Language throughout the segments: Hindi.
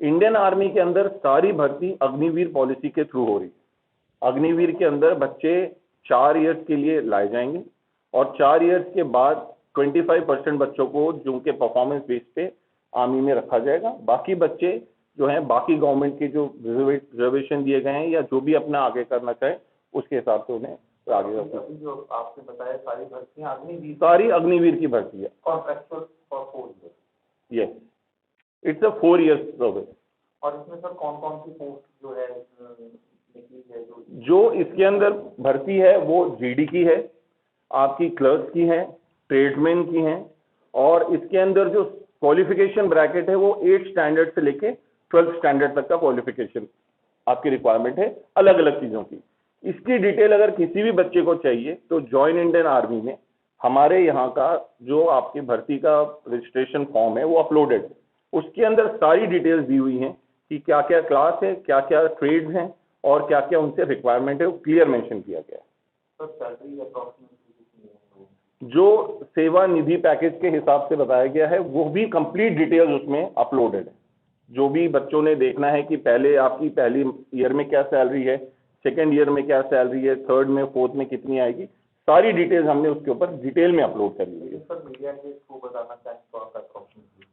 इंडियन आर्मी के अंदर सारी भर्ती अग्निवीर पॉलिसी के थ्रू हो रही है। अग्निवीर के अंदर बच्चे 4 इयर्स के लिए लाए जाएंगे और 4 इयर्स के बाद 25% बच्चों को जो उनके परफॉर्मेंस बेस पे आर्मी में रखा जाएगा। बाकी बच्चे जो हैं बाकी गवर्नमेंट के जो रिजर्वेशन दिए गए हैं या जो भी अपना आगे करना चाहे उसके हिसाब से उन्हें आगे जो आपने बताया सारी भर्तियां अग्निवीर, सारी अग्निवीर की भर्ती है। Contractual for 4 year. Yes, it's a 4 years service. और इसमें सर कौन कौन सी पोस्ट जो है निकली है? जो इसके अंदर भर्ती है वो जीडी की है, आपकी क्लर्क की है, ट्रेडमैन की है, और इसके अंदर जो क्वालिफिकेशन ब्रैकेट है वो 8 स्टैंडर्ड से लेके 12 स्टैंडर्ड तक का क्वालिफिकेशन आपकी रिक्वायरमेंट है अलग अलग चीज़ों की। इसकी डिटेल अगर किसी भी बच्चे को चाहिए तो जॉइन इंडियन आर्मी में हमारे यहाँ का जो आपकी भर्ती का रजिस्ट्रेशन फॉर्म है वो अपलोडेड है। उसके अंदर सारी डिटेल्स दी हुई हैं कि क्या क्या क्लास है, क्या क्या ट्रेड्स हैं और क्या क्या उनसे रिक्वायरमेंट है, वो क्लियर मेंशन किया गया है। सैलरी अप्रॉक्सिमेटली जो सेवा निधि पैकेज के हिसाब से बताया गया है वो भी कंप्लीट डिटेल्स उसमें अपलोडेड है। जो भी बच्चों ने देखना है कि पहले आपकी पहली ईयर में क्या सैलरी है, सेकेंड ईयर में क्या सैलरी है, थर्ड में, फोर्थ में कितनी आएगी, सारी डिटेल्स हमने उसके ऊपर डिटेल में अपलोड कर ली है। सर मीडिया के थ्रू बताना चाहें तो आपका approximately?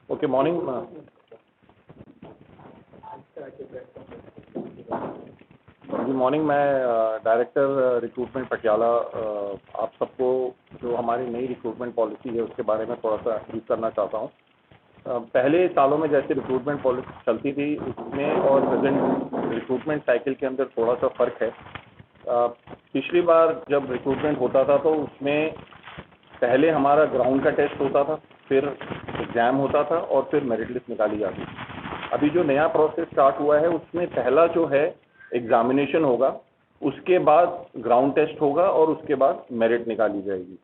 Okay, morning. Good morning, मैं डायरेक्टर रिक्रूटमेंट पटियाला आप सबको जो हमारी नई रिक्रूटमेंट पॉलिसी है उसके बारे में थोड़ा सा ब्रीफ करना चाहता हूँ। पहले सालों में जैसे रिक्रूटमेंट पॉलिसी चलती थी उसमें और प्रेजेंट रिक्रूटमेंट साइकिल के अंदर थोड़ा सा फ़र्क है। पिछली बार जब रिक्रूटमेंट होता था तो उसमें पहले हमारा ग्राउंड का टेस्ट होता था, फिर एग्ज़ाम होता था और फिर मेरिट लिस्ट निकाली जाती थी। अभी जो नया प्रोसेस स्टार्ट हुआ है उसमें पहला जो है एग्जामिनेशन होगा, उसके बाद ग्राउंड टेस्ट होगा और उसके बाद मेरिट निकाली जाएगी।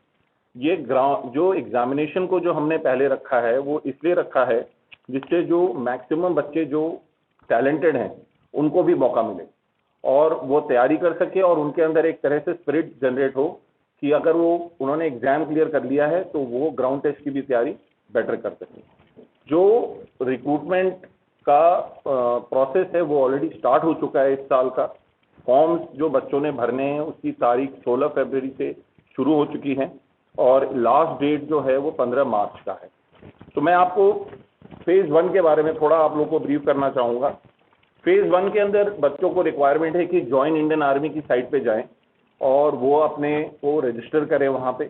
ये जो एग्जामिनेशन को जो हमने पहले रखा है वो इसलिए रखा है जिससे जो मैक्सिमम बच्चे जो टैलेंटेड हैं उनको भी मौका मिले और वो तैयारी कर सके और उनके अंदर एक तरह से स्पिरिट जनरेट हो कि अगर वो उन्होंने एग्ज़ाम क्लियर कर लिया है तो वो ग्राउंड टेस्ट की भी तैयारी बेटर कर सकें। जो रिक्रूटमेंट का प्रोसेस है वो ऑलरेडी स्टार्ट हो चुका है। इस साल का फॉर्म्स जो बच्चों ने भरने हैं उसकी तारीख 16 फरवरी से शुरू हो चुकी है और लास्ट डेट जो है वो 15 मार्च का है। तो मैं आपको फेज़ 1 के बारे में थोड़ा आप लोगों को ब्रीफ करना चाहूँगा। फेज़ 1 के अंदर बच्चों को रिक्वायरमेंट है कि जॉइन इंडियन आर्मी की साइट पे जाएं और वो अपने को रजिस्टर करें। वहाँ पे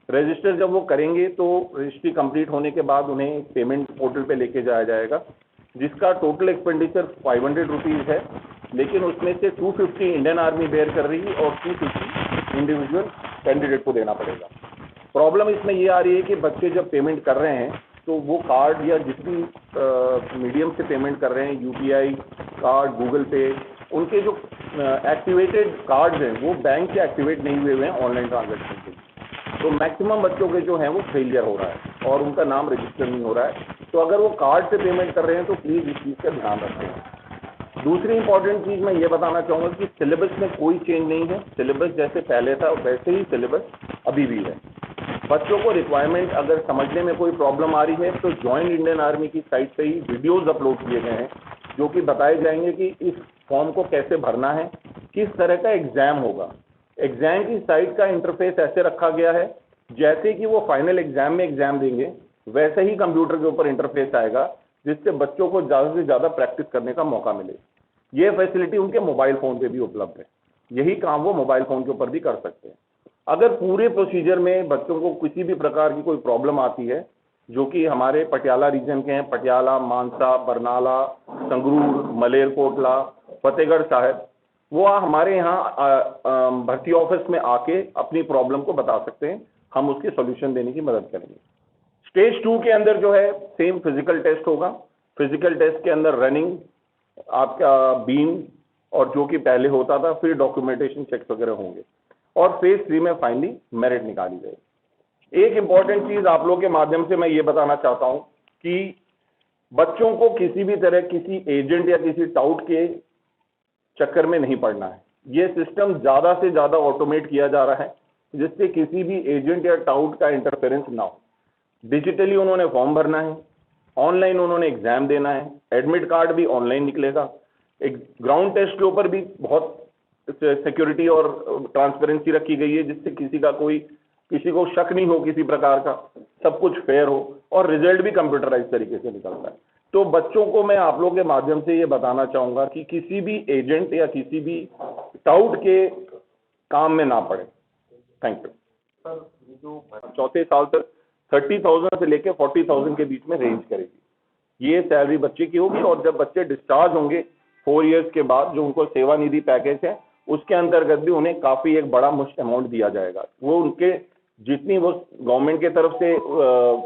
रजिस्टर जब वो करेंगे तो रजिस्ट्री कंप्लीट होने के बाद उन्हें पेमेंट पोर्टल पे लेके जाया जाएगा जिसका टोटल एक्सपेंडिचर 500 रुपीज़ है, लेकिन उसमें से 250 इंडियन आर्मी बेयर कर रही है और 250 इंडिविजुअल कैंडिडेट को देना पड़ेगा। प्रॉब्लम इसमें ये आ रही है कि बच्चे जब पेमेंट कर रहे हैं तो वो कार्ड या जिस भी मीडियम से पेमेंट कर रहे हैं, यूपीआई कार्ड, गूगल पे, उनके जो एक्टिवेटेड कार्ड्स हैं वो बैंक से एक्टिवेट नहीं हुए हैं ऑनलाइन ट्रांजैक्शन के। तो मैक्सिमम बच्चों के जो हैं वो फेलियर हो रहा है और उनका नाम रजिस्टर नहीं हो रहा है। तो अगर वो कार्ड से पेमेंट कर रहे हैं तो प्लीज़ इस चीज़ का ध्यान रखें। दूसरी इंपॉर्टेंट चीज़ मैं ये बताना चाहूँगा कि सिलेबस में कोई चेंज नहीं है। सिलेबस जैसे पहले था वैसे ही सिलेबस अभी भी है। बच्चों को रिक्वायरमेंट अगर समझने में कोई प्रॉब्लम आ रही है तो जॉइन इंडियन आर्मी की साइट पे ही वीडियोस अपलोड किए गए हैं जो कि बताए जाएंगे कि इस फॉर्म को कैसे भरना है, किस तरह का एग्ज़ाम होगा। एग्ज़ाम की साइट का इंटरफेस ऐसे रखा गया है जैसे कि वो फाइनल एग्ज़ाम में एग्ज़ाम देंगे वैसे ही कंप्यूटर के ऊपर इंटरफेस आएगा जिससे बच्चों को ज़्यादा से ज़्यादा प्रैक्टिस करने का मौका मिले। ये फैसिलिटी उनके मोबाइल फ़ोन पे भी उपलब्ध है। यही काम वो मोबाइल फ़ोन के ऊपर भी कर सकते हैं। अगर पूरे प्रोसीजर में बच्चों को किसी भी प्रकार की कोई प्रॉब्लम आती है, जो कि हमारे पटियाला रीजन के हैं, पटियाला, मानसा, बरनाला, संगरूर, मलेरकोटला, फतेहगढ़ साहब, वो हमारे यहाँ भर्ती ऑफिस में आके अपनी प्रॉब्लम को बता सकते हैं। हम उसके सॉल्यूशन देने की मदद करेंगे। स्टेज 2 के अंदर जो है सेम फिजिकल टेस्ट होगा। फिजिकल टेस्ट के अंदर रनिंग, आपका बीम और जो कि पहले होता था, फिर डॉक्यूमेंटेशन चेक वगैरह होंगे और फेज़ 3 में फाइनली मेरिट निकाली जाएगी। एक इम्पॉर्टेंट चीज आप लोग के माध्यम से मैं ये बताना चाहता हूं कि बच्चों को किसी भी तरह किसी एजेंट या किसी टाउट के चक्कर में नहीं पड़ना है। ये सिस्टम ज्यादा से ज्यादा ऑटोमेट किया जा रहा है जिससे किसी भी एजेंट या टाउट का इंटरफेरेंस ना हो। डिजिटली उन्होंने फॉर्म भरना है, ऑनलाइन उन्होंने एग्जाम देना है, एडमिट कार्ड भी ऑनलाइन निकलेगा, एक ग्राउंड टेस्ट के ऊपर भी बहुत सिक्योरिटी और ट्रांसपेरेंसी रखी गई है जिससे किसी को शक नहीं हो किसी प्रकार का, सब कुछ फेयर हो और रिजल्ट भी कंप्यूटराइज तरीके से निकलता है। तो बच्चों को मैं आप लोगों के माध्यम से ये बताना चाहूंगा कि किसी भी एजेंट या किसी भी टाउट के काम में ना पड़े। Thank you sir. ये जो चौथे साल तक 30,000 से लेकर 40,000 के बीच में रेंज करेगी। ये सैलरी बच्चे की होगी और जब बच्चे डिस्चार्ज होंगे 4 इयर्स के बाद जो उनको सेवा निधि पैकेज है उसके अंतर्गत भी उन्हें काफी एक बड़ा मुश्त अमाउंट दिया जाएगा। वो उनके जितनी वो गवर्नमेंट के तरफ से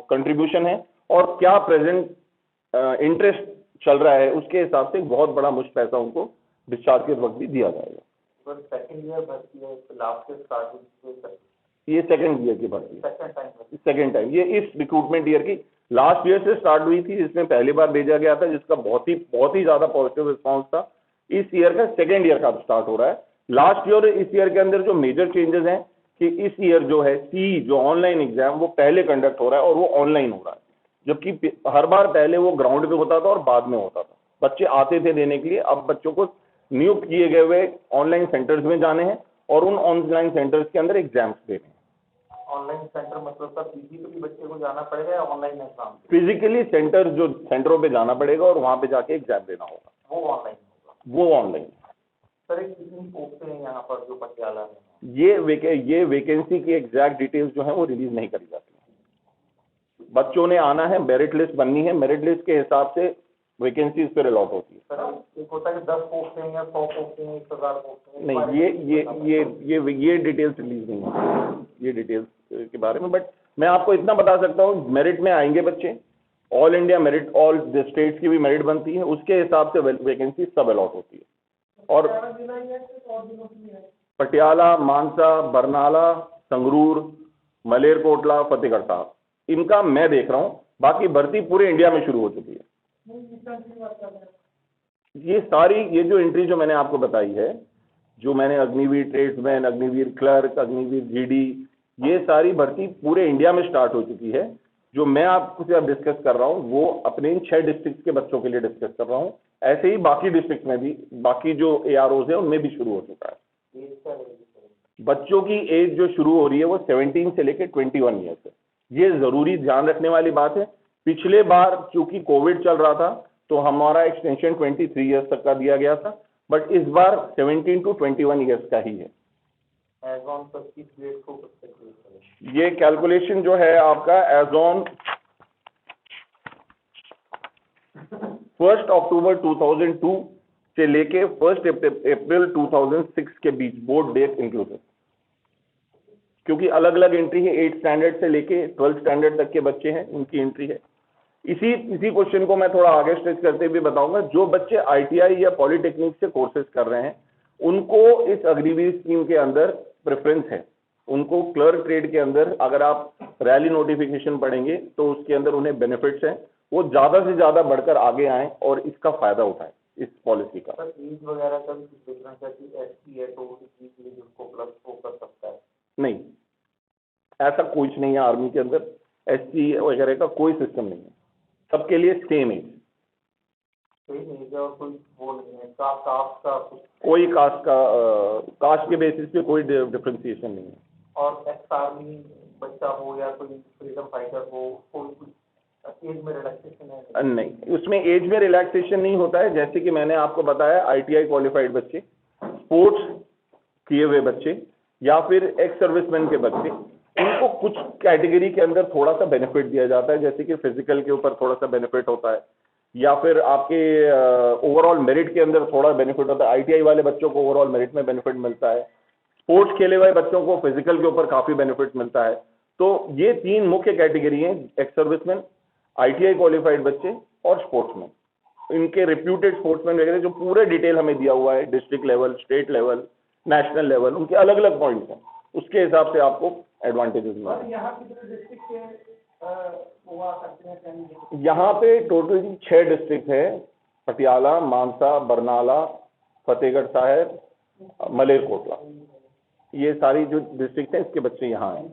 कंट्रीब्यूशन है और क्या प्रेजेंट इंटरेस्ट चल रहा है उसके हिसाब से बहुत बड़ा मुश्त पैसा उनको डिस्चार्ज के वक्त भी दिया जाएगा। सर सेकंड ईयर भर्ती है, लास्ट ईयर स्टार्ट ये सेकंड ईयर की भर्ती है, सेकंड टाइम ये इस रिक्रूटमेंट ईयर की लास्ट ईयर से स्टार्ट हुई थी जिसमें पहली बार भेजा गया था जिसका बहुत ही ज्यादा पॉजिटिव रिस्पांस था। इस ईयर का सेकंड ईयर का स्टार्ट हो रहा है। लास्ट ईयर इस ईयर के अंदर जो मेजर चेंजेस हैं कि इस ईयर जो है जो ऑनलाइन एग्जाम वो पहले कंडक्ट हो रहा है और वो ऑनलाइन हो रहा है, जबकि हर बार पहले वो ग्राउंड पे होता था और बाद में होता था। बच्चे आते थे देने के लिए, अब बच्चों को नियुक्त किए गए हुए ऑनलाइन सेंटर्स में जाने हैं और उन ऑनलाइन सेंटर्स के अंदर एग्जाम्स देने हैं। ऑनलाइन सेंटर मतलब सर फिजिकली बच्चे को जाना पड़ेगा या ऑनलाइन एग्जाम? फिजिकली सेंटरों पे जाना पड़ेगा और वहां पे जाके एग्जाम देना होगा। वो ऑनलाइन होगा? वो ऑनलाइन। सर कितनी पोस्टें हैं यहाँ पर जो पटियाला में? ये वैकेंसी की एग्जैक्ट डिटेल्स जो है वो रिलीज नहीं करी जाती। बच्चों ने आना है, मेरिट लिस्ट बननी है, मेरिट लिस्ट के हिसाब से वैकेंसी इस पर अलॉट होती है। सर एक होता है कि 10 पोस्टें या 100 पोस्टें, 1000 पोस्टें? नहीं, ये डिटेल्स रिलीज नहीं होती ये डिटेल्स के बारे में, बट मैं आपको इतना बता सकता हूँ मेरिट में आएंगे बच्चे। All India merit, all states की भी मेरिट बनती है, उसके हिसाब से वैकेंसी सब अलॉट होती है। और पटियाला, मानसा, बरनाला, संगरूर, मलेरकोटला, फतेहगढ़ साहब, इनका मैं देख रहा हूँ। बाकी भर्ती पूरे इंडिया में शुरू हो चुकी है। ये जो एंट्री जो मैंने आपको बताई है, जो मैंने Agniveer tradesman, Agniveer clerk, Agniveer GD, ये सारी भर्ती पूरे इंडिया में स्टार्ट हो चुकी है। जो मैं आपको से अब डिस्कस कर रहा हूँ वो अपने इन 6 डिस्ट्रिक्ट के बच्चों के लिए डिस्कस कर रहा हूँ। ऐसे ही बाकी डिस्ट्रिक्ट में भी, बाकी जो AROs है उनमें भी शुरू हो चुका है। बच्चों की एज जो शुरू हो रही है वो 17 से लेकर 21 ईयर्स है। ये जरूरी ध्यान रखने वाली बात है। पिछले बार चूंकि कोविड चल रहा था तो हमारा एक्सटेंशन 23 ईयर्स तक का दिया गया था, बट इस बार 17 to 21 ईयर्स का ही है। ये कैलकुलेशन जो है आपका एज ऑन 1 अक्टूबर 2002 से लेके 1 अप्रैल 2006 के बीच, बोर्ड डेट इंक्लूसिव, क्योंकि अलग अलग एंट्री है। 8 स्टैंडर्ड से लेके 12 स्टैंडर्ड तक के बच्चे हैं, उनकी एंट्री है। इसी क्वेश्चन को मैं थोड़ा आगे स्ट्रेच करते हुए बताऊंगा। जो बच्चे ITI या पॉलिटेक्निक से कोर्सेज कर रहे हैं उनको इस अग्निवीर स्कीम के अंदर प्रेफरेंस है। उनको क्लर्क ट्रेड के अंदर अगर आप रैली नोटिफिकेशन पढ़ेंगे तो उसके अंदर उन्हें बेनिफिट्स हैं। वो ज्यादा से ज्यादा बढ़कर आगे आएं और इसका फायदा उठाएं इस पॉलिसी का। एज वगैरह का भी डिफरेंस है कि SC है तो उसको प्लस वो कर सकता है? नहीं, ऐसा कुछ नहीं है। आर्मी के अंदर SC वगैरह का कोई सिस्टम नहीं है, सबके लिए सेम एज। और कोई वो नहीं है कास्ट का कोई कास्ट के बेसिस पे कोई डिफरेंशिएशन नहीं है। और एक्स आर्मी बच्चा हो या कोई फ्रीडम फाइटर हो, कोई एज में रिलैक्सेशन है? नहीं, उसमें एज में रिलैक्सेशन नहीं होता है। जैसे कि मैंने आपको बताया, ITI क्वालिफाइड बच्चे, स्पोर्ट्स किए हुए बच्चे या फिर एक्स सर्विसमैन के बच्चे, उनको कुछ कैटेगरी के अंदर थोड़ा सा बेनिफिट दिया जाता है। जैसे कि फिजिकल के ऊपर थोड़ा सा बेनिफिट होता है या फिर आपके ओवरऑल मेरिट के अंदर थोड़ा बेनिफिट होता है। ITI वाले बच्चों को ओवरऑल मेरिट में बेनिफिट मिलता है। स्पोर्ट्स खेले हुए बच्चों को फिजिकल के ऊपर काफी बेनिफिट मिलता है। तो ये 3 मुख्य कैटेगरी हैं, एक्स सर्विसमैन, ITI क्वालिफाइड बच्चे और स्पोर्ट्समैन। इनके रिप्यूटेड स्पोर्ट्समैन वगैरह जो पूरे डिटेल हमें दिया हुआ है, district level, state level, national level, उनके अलग अलग पॉइंट्स हैं। उसके हिसाब से आपको एडवांटेजेस में। और यहाँ कितने डिस्ट्रिक्ट के वो आ सकते हैं कैंडिडेट? यहाँ पे टोटल 6 डिस्ट्रिक्ट है, पटियाला, मानसा, बरनाला, फतेहगढ़ साहब, मलेरकोटला, ये सारी जो डिस्ट्रिक्ट हैं इसके बच्चे यहाँ हैं।